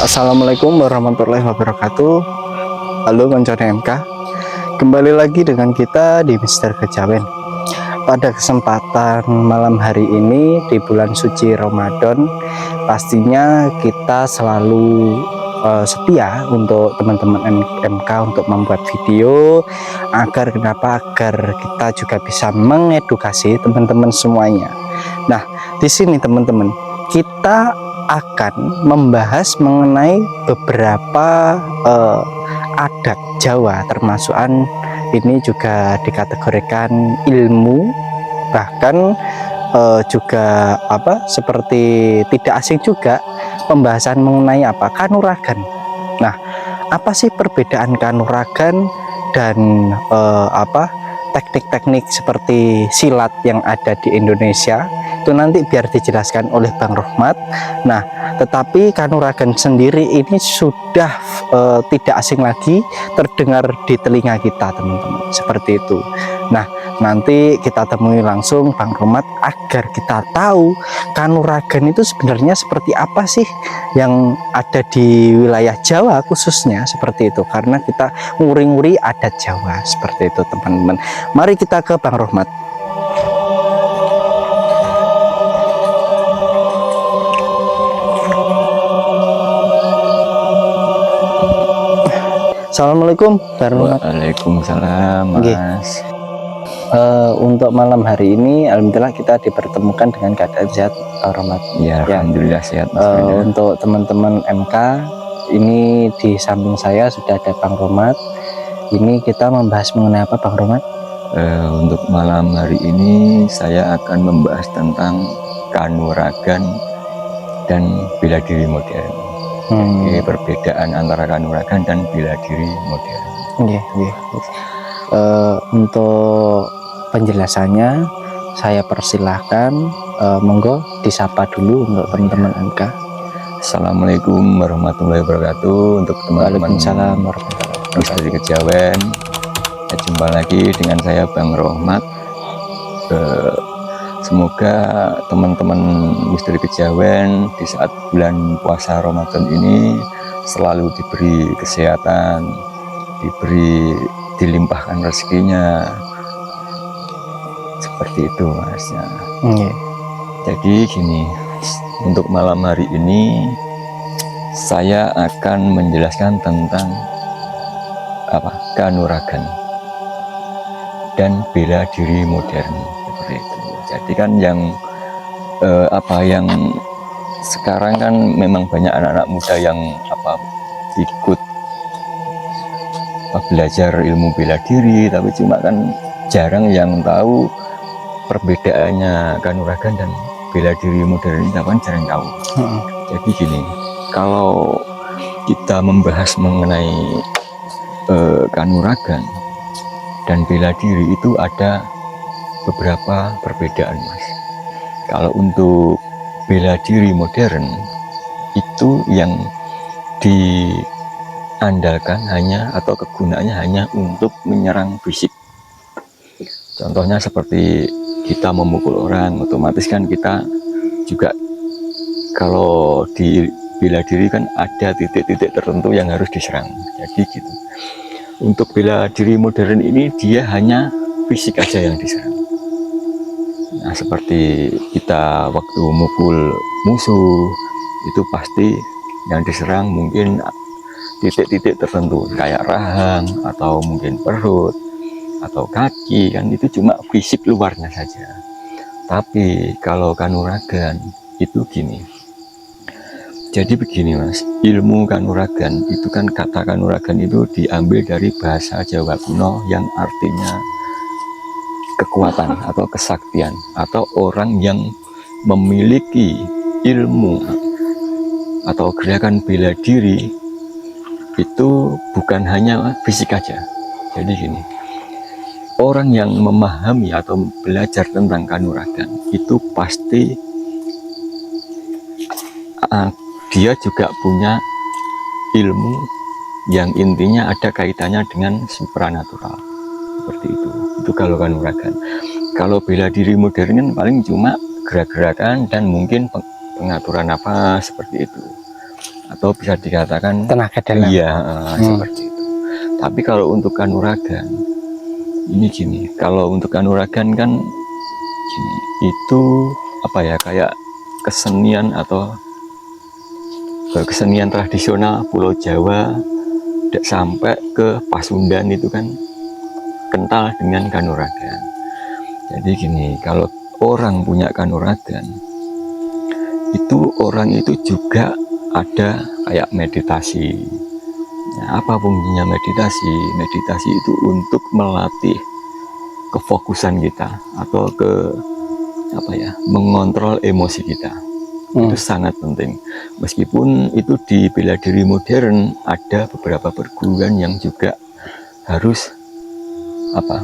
Assalamualaikum warahmatullahi wabarakatuh. Halo koncone MK, kembali lagi dengan kita di Mister Kejawen. Pada kesempatan malam hari ini di bulan suci Ramadan, pastinya kita selalu setia untuk teman-teman MK untuk membuat video agar kita juga bisa mengedukasi teman-teman semuanya. Nah, di sini teman-teman, kita akan membahas mengenai beberapa adat Jawa, termasukan ini juga dikategorikan ilmu, bahkan juga seperti tidak asing juga pembahasan mengenai kanuragan. Nah, apa sih perbedaan kanuragan dan teknik-teknik seperti silat yang ada di Indonesia? Itu nanti biar dijelaskan oleh Bang Rohmat. Nah, tetapi kanuragan sendiri ini sudah tidak asing lagi terdengar di telinga kita, teman-teman, seperti itu. Nah, nanti kita temui langsung Bang Rohmat agar kita tahu kanuragan itu sebenarnya seperti apa sih yang ada di wilayah Jawa khususnya, seperti itu, karena kita nguri-nguri adat Jawa seperti itu, teman-teman. Mari kita ke Bang Rohmat. Assalamualaikum. Waalaikumsalam, Mas. Untuk malam hari ini alhamdulillah kita dipertemukan dengan keadaan sehat, Pak Rohmat. Ya, alhamdulillah sehat, Mas. Untuk teman-teman MK, ini di samping saya sudah ada Bang Rohmat. Ini kita membahas mengenai apa, Bang Rohmat? Untuk malam hari ini saya akan membahas tentang kanuragan dan bela diri modern. Jadi perbedaan antara kanuragan dan bela diri modern. Untuk penjelasannya saya persilahkan, monggo disapa dulu untuk teman-teman MK. Assalamualaikum warahmatullahi wabarakatuh. Untuk teman-teman Mister Kejawen, jumpa lagi dengan saya Bang Rohmat. Semoga teman-teman Misteri Kejawen di saat bulan puasa Ramadan ini selalu diberi kesehatan, dilimpahkan rezekinya, seperti itu Mas ya. Jadi gini, untuk malam hari ini saya akan menjelaskan tentang kanuragan dan bela diri modern, seperti itu. Jadi kan yang yang sekarang kan memang banyak anak-anak muda yang ikut belajar ilmu bela diri, tapi cuma kan jarang yang tahu perbedaannya kanuragan dan bela diri modern ini, kan jarang tahu. Jadi gini, kalau kita membahas mengenai kanuragan dan bela diri itu ada beberapa perbedaan Mas. Kalau untuk bela diri modern itu yang diandalkan hanya atau kegunaannya hanya untuk menyerang fisik. Contohnya seperti kita memukul orang, otomatis kan kita juga kalau di bela diri kan ada titik-titik tertentu yang harus diserang. Jadi gitu. Untuk bela diri modern ini dia hanya fisik aja yang diserang. Nah, seperti kita waktu mukul musuh itu pasti yang diserang mungkin titik-titik tertentu kayak rahang atau mungkin perut atau kaki, kan itu cuma fisik luarnya saja. Tapi kalau kanuragan itu gini. Jadi begini Mas, ilmu kanuragan itu kan, kata kanuragan itu diambil dari bahasa Jawa kuno yang artinya kekuatan atau kesaktian, atau orang yang memiliki ilmu atau gerakan bela diri itu bukan hanya fisik aja. Jadi gini, orang yang memahami atau belajar tentang kanuragan itu pasti dia juga punya ilmu yang intinya ada kaitannya dengan supranatural, seperti itu. Itu kalau kanuragan. Kalau bela diri modern kan paling cuma gerak-gerakan dan mungkin pengaturan nafas, seperti itu, atau bisa dikatakan tenaga dalam. Iya, seperti itu. Tapi kalau untuk kanuragan ini gini, kalau untuk kanuragan kan gini, itu kayak kesenian atau kesenian tradisional Pulau Jawa sampai ke Pasundan itu kan kental dengan kanuragan. Jadi gini, kalau orang punya kanuragan itu orang itu juga ada kayak meditasi. Nah, apa fungsinya meditasi? Meditasi itu untuk melatih kefokusan kita atau mengontrol emosi kita. Itu sangat penting. Meskipun itu di bela diri modern ada beberapa perguruan yang juga harus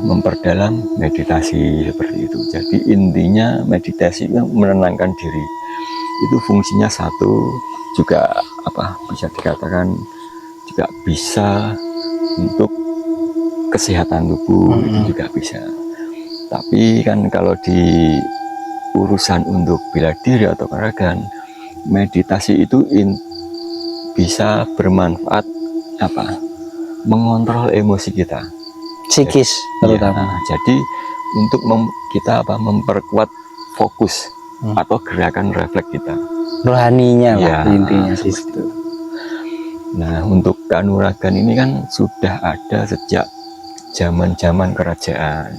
memperdalam meditasi, seperti itu. Jadi intinya meditasi itu menenangkan diri. Itu fungsinya satu, juga bisa dikatakan juga bisa untuk kesehatan tubuh, itu juga bisa. Tapi kan kalau di urusan untuk bela diri atau kanuragan, meditasi itu bisa bermanfaat mengontrol emosi kita, psikis terutama. Jadi untuk kita memperkuat fokus atau gerakan refleks kita, rohaninya lah intinya di situ. Nah, untuk kanuragan ini kan sudah ada sejak zaman-zaman kerajaan.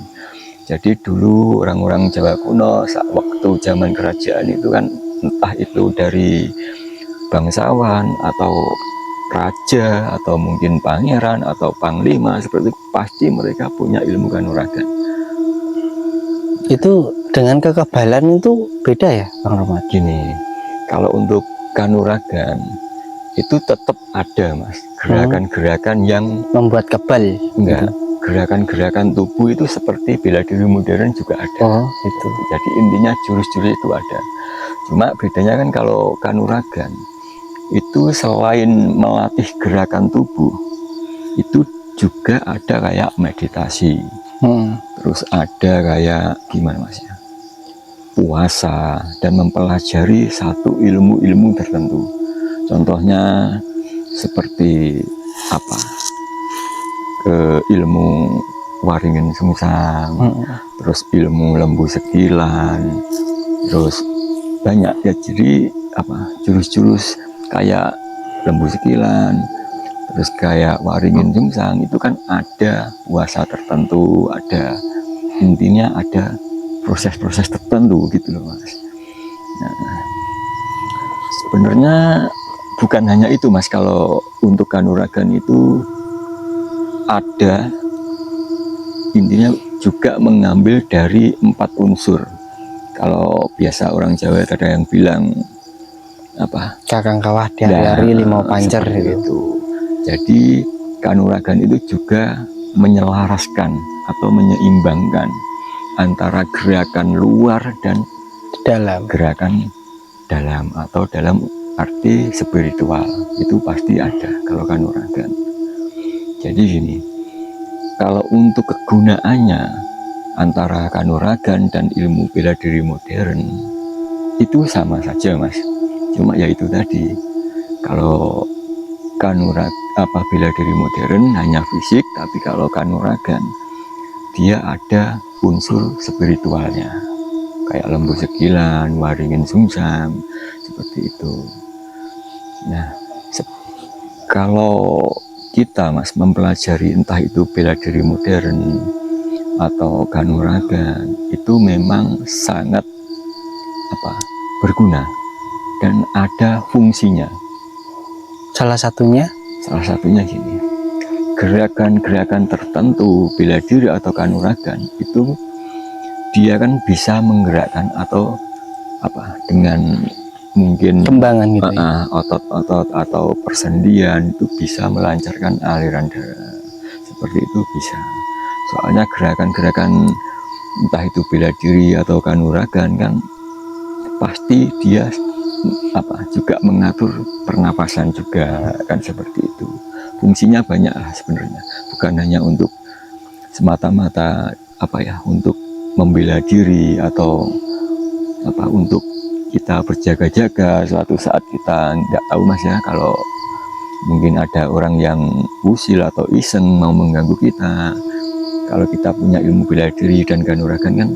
Jadi dulu orang-orang Jawa kuno waktu zaman kerajaan itu kan, entah itu dari bangsawan atau raja atau mungkin pangeran atau panglima, seperti itu, pasti mereka punya ilmu kanuragan. Itu dengan kekebalan itu beda ya Bang Rahmat? Gini, kalau untuk kanuragan itu tetap ada Mas, gerakan-gerakan yang membuat kebal. Enggak, gerakan-gerakan tubuh itu seperti bela diri modern juga ada. Itu. Jadi intinya jurus-jurus itu ada. Cuma bedanya kan kalau kanuragan itu selain melatih gerakan tubuh, itu juga ada kayak meditasi. Terus ada kayak gimana Mas ya? puasa dan mempelajari satu ilmu-ilmu tertentu. Contohnya seperti apa? Ilmu waringin sungsang, terus ilmu lembu sekilan, terus banyak ya. Jadi apa? Jurus-jurus kayak lembu sekilan, terus kayak waringin sungsang itu kan ada puasa tertentu, ada intinya ada proses-proses tertentu gitu loh Mas. Nah, sebenarnya bukan hanya itu Mas, kalau untuk kanuragan itu ada intinya juga mengambil dari 4 unsur. Kalau biasa orang Jawa ada yang bilang apa? Kakang kawah diari-ari limau pancer itu. Jadi kanuragan itu juga menyelaraskan atau menyeimbangkan antara gerakan luar dan dalam. Gerakan dalam atau dalam arti spiritual itu pasti ada kalau kanuragan. Jadi gini, kalau untuk kegunaannya antara kanuragan dan ilmu bela diri modern itu sama saja Mas. Cuma ya itu tadi, kalau bela diri modern hanya fisik, tapi kalau kanuragan dia ada unsur spiritualnya, kayak lembu sekilan, waringin sungsang, seperti itu. Nah, kalau kita Mas mempelajari entah itu bela diri modern atau kanuragan, itu memang sangat berguna dan ada fungsinya. Salah satunya Gini, gerakan-gerakan tertentu bela diri atau kanuragan itu dia kan bisa menggerakkan atau dengan mungkin kembangan gitu otot-otot atau persendian itu bisa melancarkan aliran darah, seperti itu bisa. Soalnya gerakan-gerakan entah itu bela diri atau kanuragan kan pasti dia juga mengatur pernapasan juga kan, seperti itu. Fungsinya banyak lah sebenarnya, bukan hanya untuk semata-mata untuk membela diri atau untuk kita berjaga-jaga. Suatu saat kita nggak tahu Mas ya, kalau mungkin ada orang yang usil atau iseng mau mengganggu kita, kalau kita punya ilmu bela diri dan kanuragan kan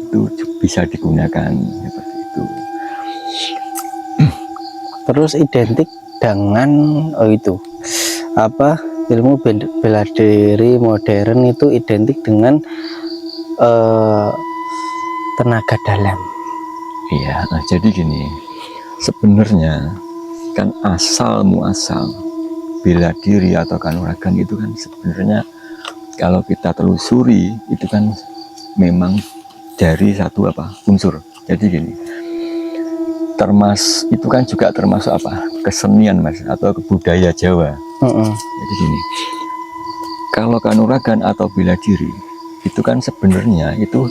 itu bisa digunakan seperti itu. Terus identik dengan ilmu bela diri modern itu identik dengan tenaga dalam. Iya, jadi gini, sebenarnya kan asal muasal bela diri atau kanuragan itu kan sebenarnya kalau kita telusuri itu kan memang dari satu unsur. Jadi gini, itu kan juga termasuk kesenian Mas atau budaya Jawa. Jadi gini, kalau kanuragan atau bela diri itu kan sebenarnya itu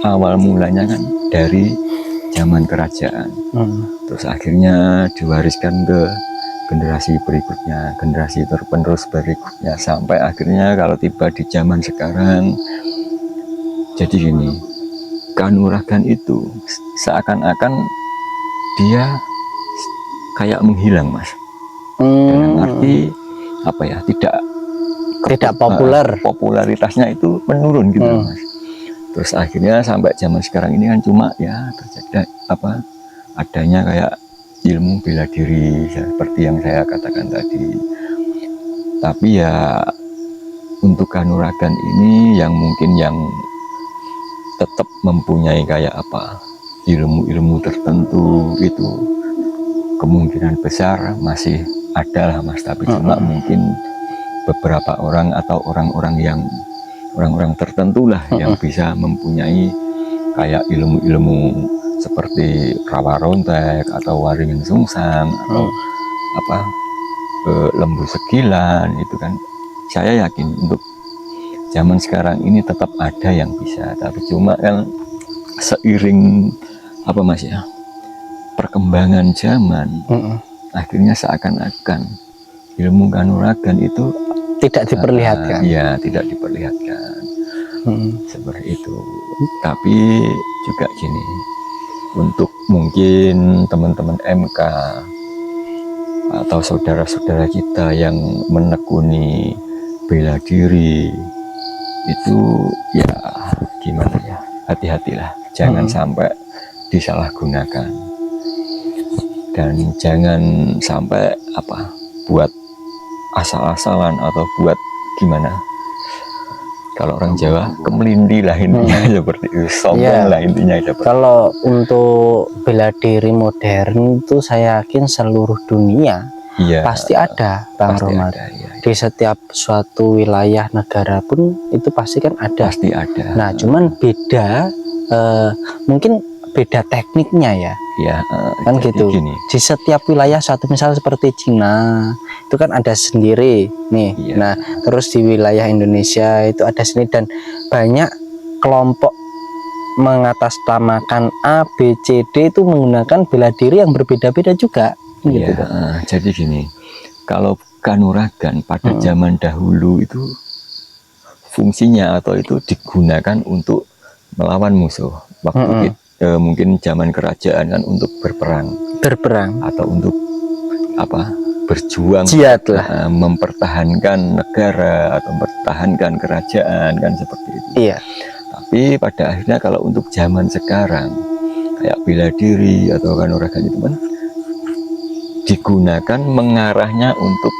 awal mulanya kan dari zaman kerajaan, terus akhirnya diwariskan ke generasi berikutnya, generasi terpenerus berikutnya, sampai akhirnya kalau tiba di zaman sekarang. Jadi gini, kanuragan itu seakan-akan dia kayak menghilang Mas, dalam arti tidak populer, popularitasnya itu menurun gitu Mas. Terus akhirnya sampai zaman sekarang ini kan cuma ya terjadi adanya kayak ilmu bela diri seperti yang saya katakan tadi. Tapi ya untuk kanuragan ini yang mungkin yang tetap mempunyai kayak ilmu-ilmu tertentu itu kemungkinan besar masih ada lah Mas, tapi cuma mungkin beberapa orang atau orang-orang tertentu lah yang bisa mempunyai kayak ilmu-ilmu seperti rawa rontek atau waringin sungsang atau lembu sekilan itu kan. Saya yakin untuk zaman sekarang ini tetap ada yang bisa, tapi cuma kan seiring Mas ya, perkembangan zaman, akhirnya seakan-akan ilmu kanuragan itu tidak diperlihatkan. Ya, tidak diperlihatkan. Seperti itu. Tapi juga gini, Untuk mungkin teman-teman MK atau saudara-saudara kita yang menekuni bela diri itu, ya gimana ya, hati-hatilah, jangan sampai disalahgunakan, dan jangan sampai buat asal-asalan atau buat gimana, kalau orang Jawa kemelindi lah intinya, seperti itu, sombong lah intinya. Kalau untuk bela diri modern itu saya yakin seluruh dunia pasti ada, Bang Rohmat. Di setiap suatu wilayah negara pun itu pasti kan ada. Pasti ada. Nah, cuman beda, mungkin beda tekniknya ya. Kan gitu. Gini. Di setiap wilayah satu, misal seperti Cina itu kan ada sendiri nih. Nah, terus di wilayah Indonesia itu ada sendiri, dan banyak kelompok mengatasnamakan A, B, C, D itu menggunakan bela diri yang berbeda-beda juga. Gitu. Jadi gini, kalau kanuragan pada zaman dahulu itu fungsinya atau itu digunakan untuk melawan musuh. Waktu mungkin zaman kerajaan kan untuk berperang atau untuk berjuang, jihad lah, mempertahankan negara atau mempertahankan kerajaan, kan seperti itu. Tapi pada akhirnya kalau untuk zaman sekarang kayak bela diri atau kanuragan itu kan digunakan mengarahnya untuk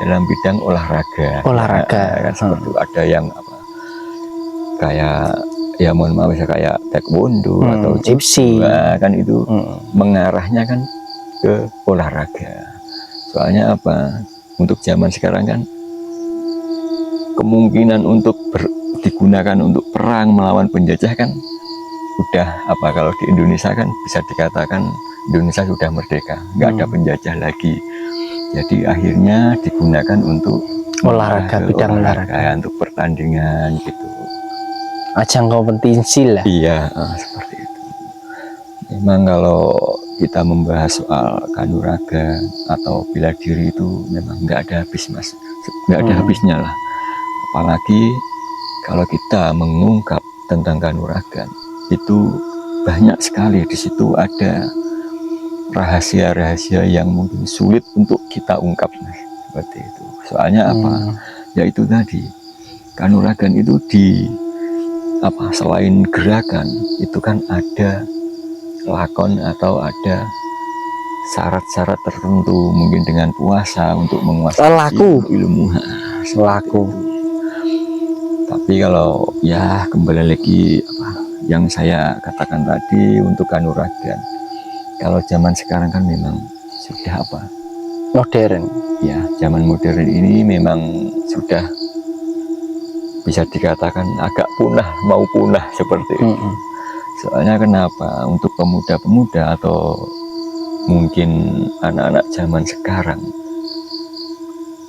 dalam bidang olahraga. Kan seperti itu. Ada yang kayak ya mohon maaf ya, kayak taekwondo atau Ipsi, kan itu mengarahnya kan ke olahraga. Soalnya untuk zaman sekarang kan kemungkinan untuk digunakan untuk perang melawan penjajah kan udah kalau di Indonesia kan bisa dikatakan Indonesia sudah merdeka, nggak ada penjajah lagi. Jadi akhirnya digunakan untuk olahraga, bidang olahraga, untuk pertandingan gitu, ajang kompetisi lah. Seperti itu. Memang kalau kita membahas soal kanuragan atau bela diri itu memang nggak ada habis, Mas, nggak ada habisnya lah. Apalagi kalau kita mengungkap tentang kanuragan itu banyak sekali, di situ ada rahasia-rahasia yang mungkin sulit untuk kita ungkap, seperti itu. Soalnya ya itu tadi, kanuragan itu selain gerakan itu kan ada lakon atau ada syarat-syarat tertentu, mungkin dengan puasa untuk menguasai ilmu. Tapi kalau ya kembali lagi yang saya katakan tadi untuk kanuragan, kalau zaman sekarang kan memang sudah modern. Ya, zaman modern ini memang sudah bisa dikatakan agak mau punah seperti itu. Soalnya kenapa? Untuk pemuda-pemuda atau mungkin anak-anak zaman sekarang,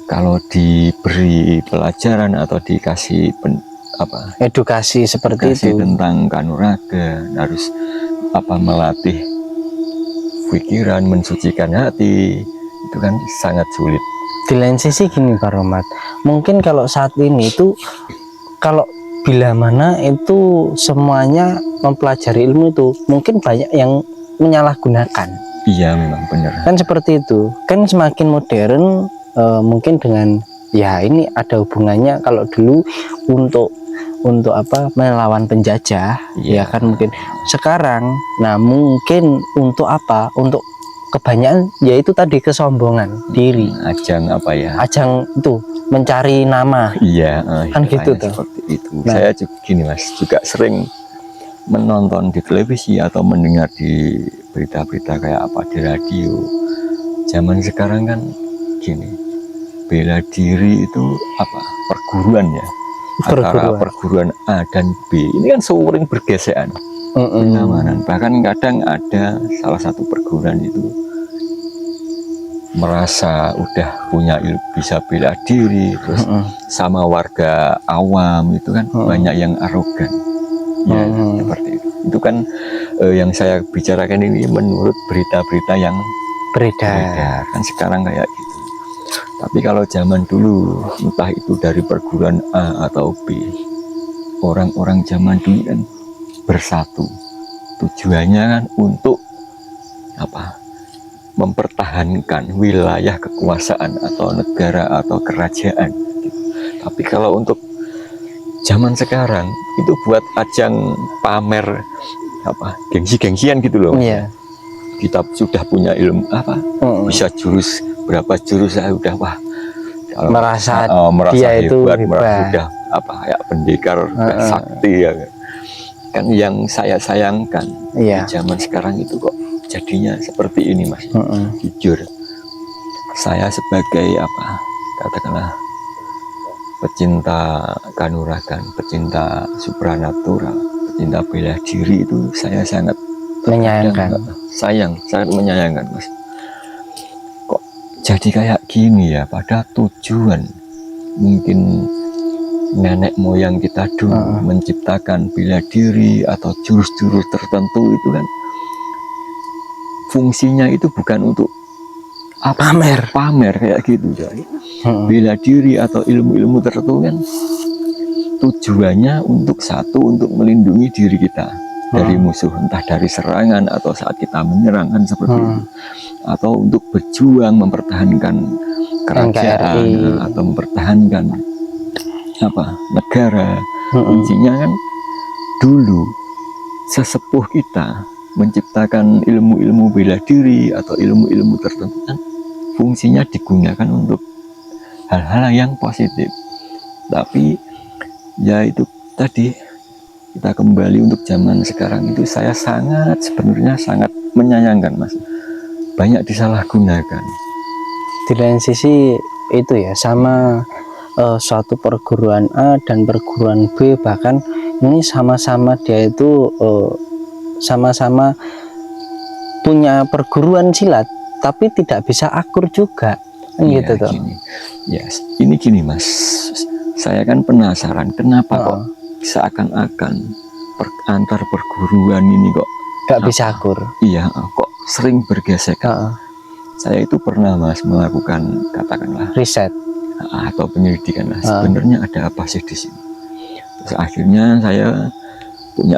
kalau diberi pelajaran atau dikasih edukasi seperti itu tentang kanuragan, harus melatih pikiran, mensucikan hati, itu kan sangat sulit. Di lain sisi gini, Pak Rohmat, mungkin kalau saat ini itu kalau bila mana itu semuanya mempelajari ilmu itu, mungkin banyak yang menyalahgunakan. Iya, memang benar. Kan seperti itu. Kan semakin modern, mungkin dengan ya ini ada hubungannya. Kalau dulu untuk melawan penjajah, ya kan mungkin sekarang, nah mungkin untuk untuk kebanyakan yaitu tadi kesombongan diri, ajang ajang itu mencari nama, kan gitu tuh. Seperti itu. Saya juga gini, Mas, juga sering menonton di televisi atau mendengar di berita-berita kayak di radio. Zaman sekarang kan gini, bela diri itu perguruan ya, antara perguruan A dan B ini kan sering bergesekan perlawanan. Bahkan kadang ada salah satu perguruan itu merasa udah punya bisa bela diri, terus sama warga awam itu kan banyak yang arogan, ya seperti itu. Itu kan yang saya bicarakan ini menurut berita-berita yang beredar kan sekarang kayak gitu. Tapi kalau zaman dulu, entah itu dari perguruan A atau B, orang-orang zaman dulu kan bersatu, tujuannya kan untuk apa, mempertahankan wilayah kekuasaan atau negara atau kerajaan gitu. Tapi kalau untuk zaman sekarang itu buat ajang pamer apa, gengsi-gengsian gitu loh. Iya. Kita sudah punya ilmu apa, bisa jurus berapa jurus, saya udah wah, merasa dia hebat, merasa sudah apa, kayak pendekar sakti ya kan. Yang saya sayangkan di zaman sekarang itu kok jadinya seperti ini, Mas. Jujur, saya sebagai apa, katakanlah pecinta kanuragan, pecinta supranatural, pecinta bela diri, itu saya sangat menyayangkan, sangat menyayangkan, Mas. Kok jadi kayak gini ya, pada tujuan mungkin nenek moyang kita dulu menciptakan bela diri atau jurus-jurus tertentu itu kan fungsinya itu bukan untuk apa, pamer kayak gitu ya. Bela diri atau ilmu-ilmu tertentu kan tujuannya untuk satu, untuk melindungi diri kita dari musuh, entah dari serangan atau saat kita menyerang kan seperti itu, atau untuk berjuang mempertahankan kerajaan atau mempertahankan apa, negara. Kuncinya kan dulu sesepuh kita menciptakan ilmu-ilmu bela diri atau ilmu-ilmu tertentu kan fungsinya digunakan untuk hal-hal yang positif. Tapi ya itu tadi, kita kembali untuk zaman sekarang itu saya sebenarnya sangat menyayangkan, Mas. Banyak disalahgunakan. Di lain sisi itu ya, sama suatu perguruan A dan perguruan B, bahkan ini sama-sama dia itu sama-sama punya perguruan silat, tapi tidak bisa akur juga, gitu tuh. Ini gini, Mas, saya kan penasaran kenapa kok seakan-akan antar perguruan ini kok gak bisa akur. Iya, kok sering bergesekan. Saya itu pernah, Mas, melakukan katakanlah riset atau penyelidikan lah, sebenarnya ada apa sih di sini. Terus akhirnya saya punya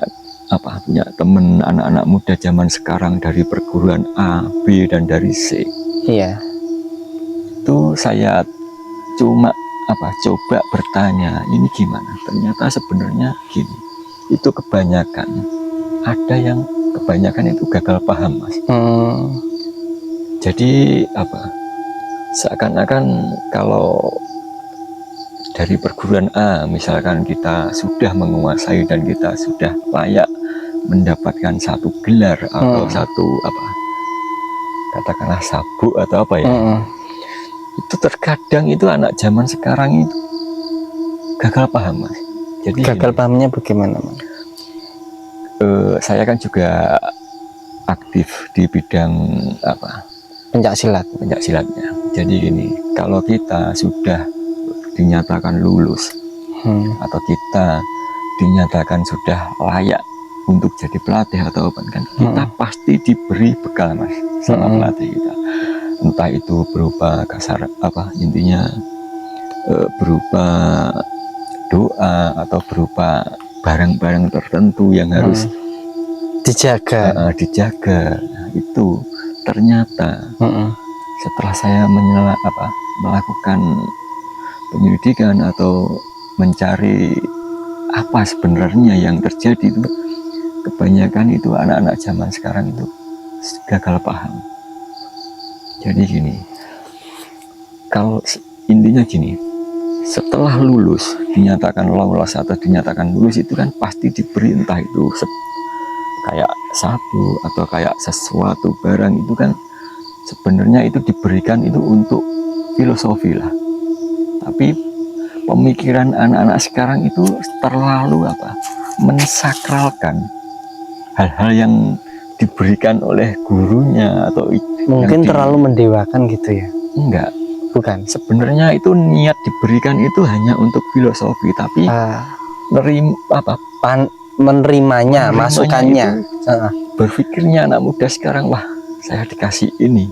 teman anak-anak muda zaman sekarang dari perguruan A, B, dan dari C. Iya. Itu saya cuma coba bertanya, ini gimana? Ternyata sebenarnya gini, itu kebanyakan itu gagal paham, Mas. Jadi seakan-akan kalau dari perguruan A misalkan kita sudah menguasai dan kita sudah layak mendapatkan satu gelar atau satu katakanlah sabuk atau apa ya, itu terkadang itu anak zaman sekarang itu gagal paham, Mas. Jadi gagal pahamnya bagaimana, Mas? Saya kan juga aktif di bidang pencak silatnya. Jadi gini, kalau kita sudah dinyatakan lulus atau kita dinyatakan sudah layak untuk jadi pelatih atau apa kan, kita pasti diberi bekal, Mas, sama pelatih kita. Entah itu berupa intinya berupa doa atau berupa barang-barang tertentu yang harus dijaga. Nah, itu ternyata setelah saya melakukan penyelidikan atau mencari apa sebenarnya yang terjadi, itu kebanyakan itu anak-anak zaman sekarang itu gagal paham. Jadi gini, kalau intinya gini, setelah lulus, dinyatakan lolos atau dinyatakan lulus itu kan pasti diberi entah itu kayak sabuk atau kayak sesuatu barang, itu kan sebenarnya itu diberikan itu untuk filosofi lah. Tapi pemikiran anak-anak sekarang itu terlalu mensakralkan hal-hal yang diberikan oleh gurunya, atau mungkin terlalu mendewakan gitu ya. Enggak, bukan, sebenarnya itu niat diberikan itu hanya untuk filosofi, tapi menerimanya, masukannya berpikirnya anak muda sekarang, wah saya dikasih ini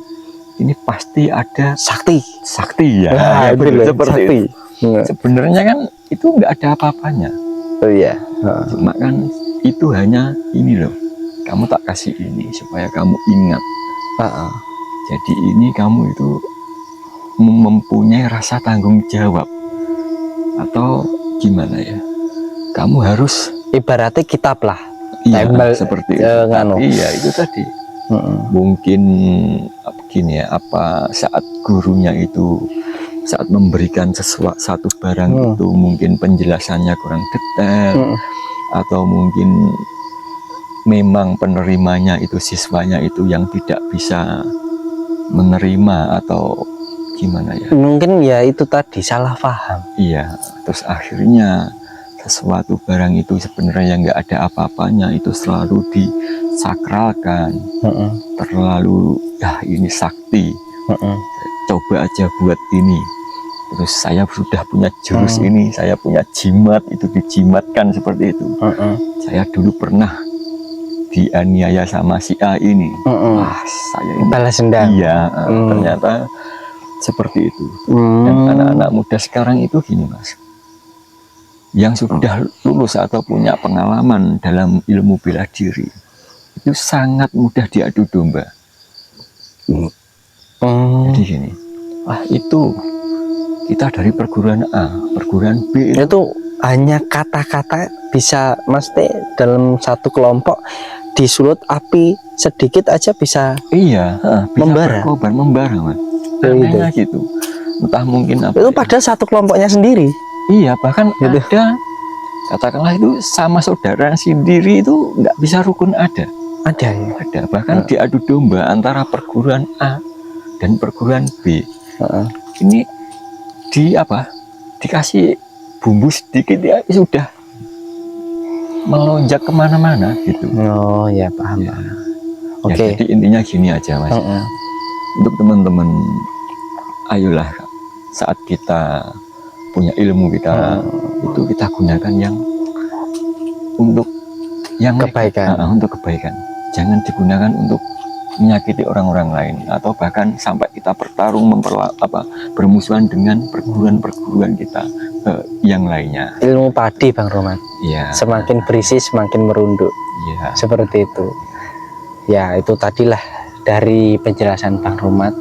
pasti ada sakti ya, ya betul, seperti sakti. Itu sebenarnya kan itu nggak ada apa-apanya. Iya. Cuma kan itu hanya ini loh, kamu tak kasih ini supaya kamu ingat. Heeh. Jadi ini kamu itu mempunyai rasa tanggung jawab, atau gimana ya? Kamu harus Ibaratnya kitab lah. iya Tembel, seperti itu. nganu. Tapi ya itu tadi. Heeh. Mungkin begini ya, apa saat gurunya itu saat memberikan satu barang itu mungkin penjelasannya kurang detail, atau mungkin memang penerimanya itu siswanya itu yang tidak bisa menerima, atau gimana ya? Mungkin ya itu tadi salah paham. Iya, terus akhirnya sesuatu barang itu sebenarnya nggak ada apa-apanya, itu selalu disakralkan, terlalu ya ini sakti, coba aja buat ini, terus saya sudah punya jurus ini, saya punya jimat, itu dijimatkan seperti itu. Saya dulu pernah dianiaya sama si A ini, wah saya ini Balas dendam. iya, ternyata seperti itu. Dan anak-anak muda sekarang itu gini Mas, yang sudah lulus atau punya pengalaman dalam ilmu bela diri itu sangat mudah diadu domba. Jadi gini, wah itu kita dari perguruan A, perguruan B Itu hanya kata-kata bisa mesti dalam satu kelompok disulut api sedikit aja bisa iya, bisa membara. berkobar, membara Mas. Anehnya gitu. Entah mungkin apa. Itu ya. padahal satu kelompoknya sendiri. Iya, bahkan Gitu. ada katakanlah itu sama saudara sendiri itu nggak bisa rukun ada. Ada ya. Ada, bahkan diadu domba antara perguruan A dan perguruan B. Ini di apa? Dikasih bumbu sedikit ya sudah melonjak kemana-mana gitu. Oh ya, paham. Ya. Oke. Ya, jadi intinya gini aja Mas. Untuk teman-teman, ayolah saat kita punya ilmu kita itu kita gunakan yang untuk yang Kebaikan. untuk kebaikan. Jangan digunakan untuk menyakiti orang-orang lain, atau bahkan sampai kita bertarung bermusuhan dengan perguruan-perguruan kita yang lainnya. Ilmu padi Bang Romat. Iya. Semakin berisi semakin merunduk. Iya. Seperti itu. Ya, itu tadilah dari penjelasan Bang Romat.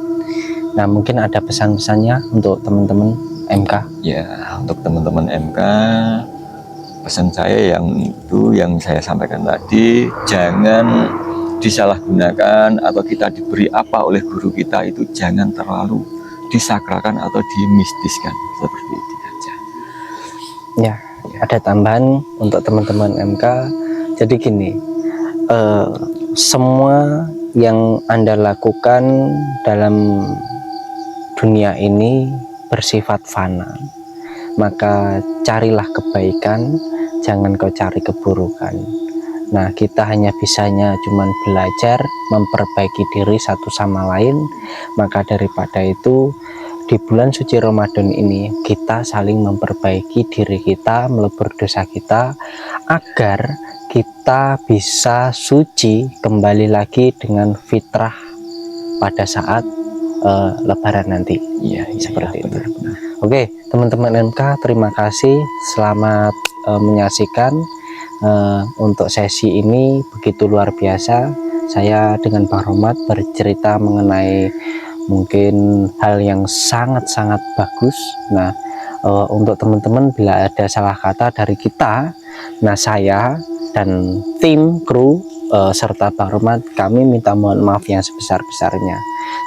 Nah, mungkin ada pesan-pesannya untuk teman-teman MK. Ya, untuk teman-teman MK, pesan saya yang saya sampaikan tadi, jangan disalahgunakan atau kita diberi apa oleh guru kita itu jangan terlalu disakralkan atau dimistiskan, seperti itu saja. Ya, ada tambahan untuk teman-teman MK. Jadi gini, semua yang Anda lakukan dalam dunia ini bersifat fana, maka carilah kebaikan, jangan kau cari keburukan. Nah, kita hanya bisanya cuman belajar memperbaiki diri satu sama lain. Maka daripada itu, di bulan suci Ramadan ini kita saling memperbaiki diri kita, melebur dosa kita, agar kita bisa suci kembali lagi dengan fitrah pada saat Lebaran nanti. Iya, Seperti itu. benar. Oke, teman-teman MK, terima kasih. Selamat menyaksikan. Untuk sesi ini begitu luar biasa. Saya dengan Bang Romat bercerita mengenai mungkin hal yang sangat-sangat bagus. Nah, untuk teman-teman bila ada salah kata dari kita, nah saya dan tim kru serta Bang Romat, kami minta mohon maaf yang sebesar-besarnya.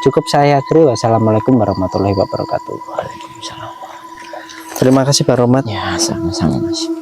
Cukup saya akhiri. Wassalamualaikum warahmatullahi wabarakatuh. Waalaikumsalam. Terima kasih Bang Romat. Ya, sama-sama Mas.